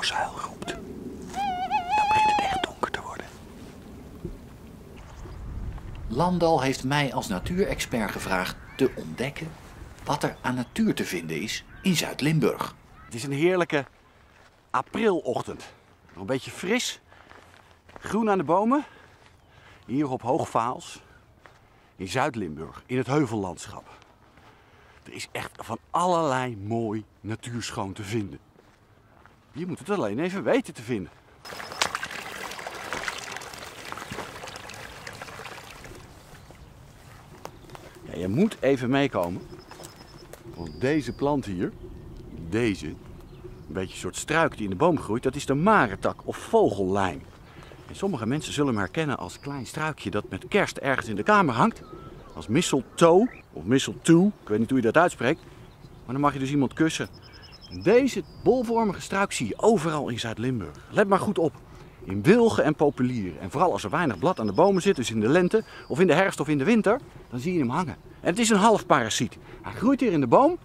doodshuil roept. Dan begint het echt donker te worden. Landal heeft mij als natuurexpert gevraagd te ontdekken wat er aan natuur te vinden is in Zuid-Limburg. Het is een heerlijke aprilochtend. Nog een beetje fris. Groen aan de bomen. Hier op Hoogvaals. In Zuid-Limburg. In het heuvellandschap. Er is echt van allerlei mooi natuurschoon te vinden. Je moet het alleen even weten te vinden. Ja, je moet even meekomen. Want deze plant hier, deze, een beetje een soort struik die in de boom groeit, dat is de marentak of vogellijm. En sommige mensen zullen hem herkennen als klein struikje dat met kerst ergens in de kamer hangt. Als mistletoe of mistletoe, ik weet niet hoe je dat uitspreekt. Maar dan mag je dus iemand kussen. En deze bolvormige struik zie je overal in Zuid-Limburg. Let maar goed op. In wilgen en populieren. En vooral als er weinig blad aan de bomen zit, dus in de lente of in de herfst of in de winter, dan zie je hem hangen. En het is een halfparasiet. Hij groeit hier in de boom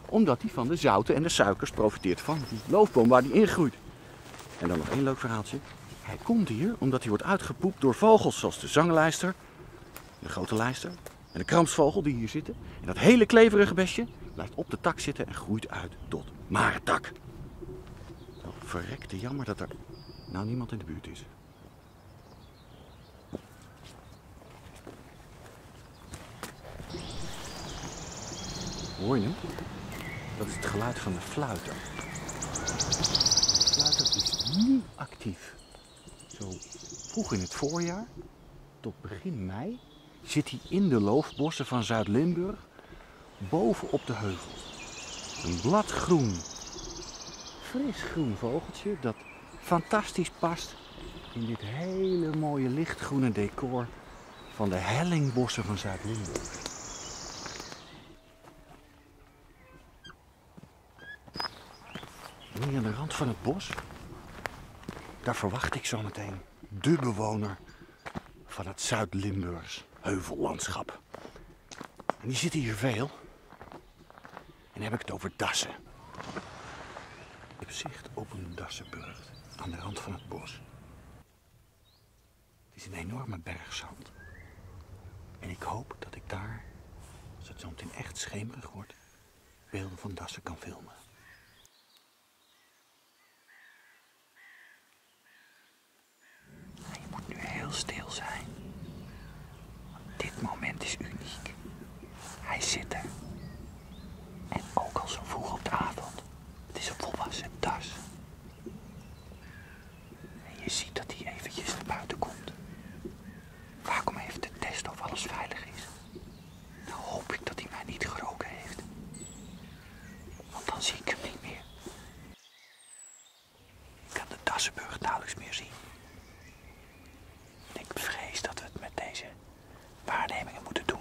omdat hij van de zouten en de suikers profiteert van die loofboom waar hij in groeit. En dan nog één leuk verhaaltje. Hij komt hier omdat hij wordt uitgepoept door vogels zoals de zanglijster, de grote lijster en de krampsvogel die hier zitten. En dat hele kleverige besje blijft op de tak zitten en groeit uit tot marentak. Wel verrekte jammer dat er nou niemand in de buurt is. Hoor je hem? Dat is het geluid van de fluiter. De fluiter is nu actief. Zo vroeg in het voorjaar, tot begin mei, zit hij in de loofbossen van Zuid-Limburg, boven op de heuvels. Een bladgroen, fris groen vogeltje dat fantastisch past in dit hele mooie lichtgroene decor van de hellingbossen van Zuid-Limburg. Hier aan de rand van het bos, daar verwacht ik zometeen de bewoner van het Zuid-Limburgs heuvellandschap. En die zitten hier veel. En dan heb ik het over dassen. Ik heb zicht op een dassenburcht aan de rand van het bos. Het is een enorme berg zand. En ik hoop dat ik daar, als het zo meteen echt schemerig wordt, beelden van dassen kan filmen. Je moet nu heel stil zijn. Want dit moment is uniek. Hij zit er. En ook al zo vroeg op de avond. Het is een volwassen das. En je ziet dat hij eventjes naar buiten komt. Vaak om even te testen of alles veilig is. Dan hoop ik dat hij mij niet geroken heeft. Want dan zie ik hem niet meer. Ik kan de Dassenburg nauwelijks meer zien. En ik vrees dat we het met deze waarnemingen moeten doen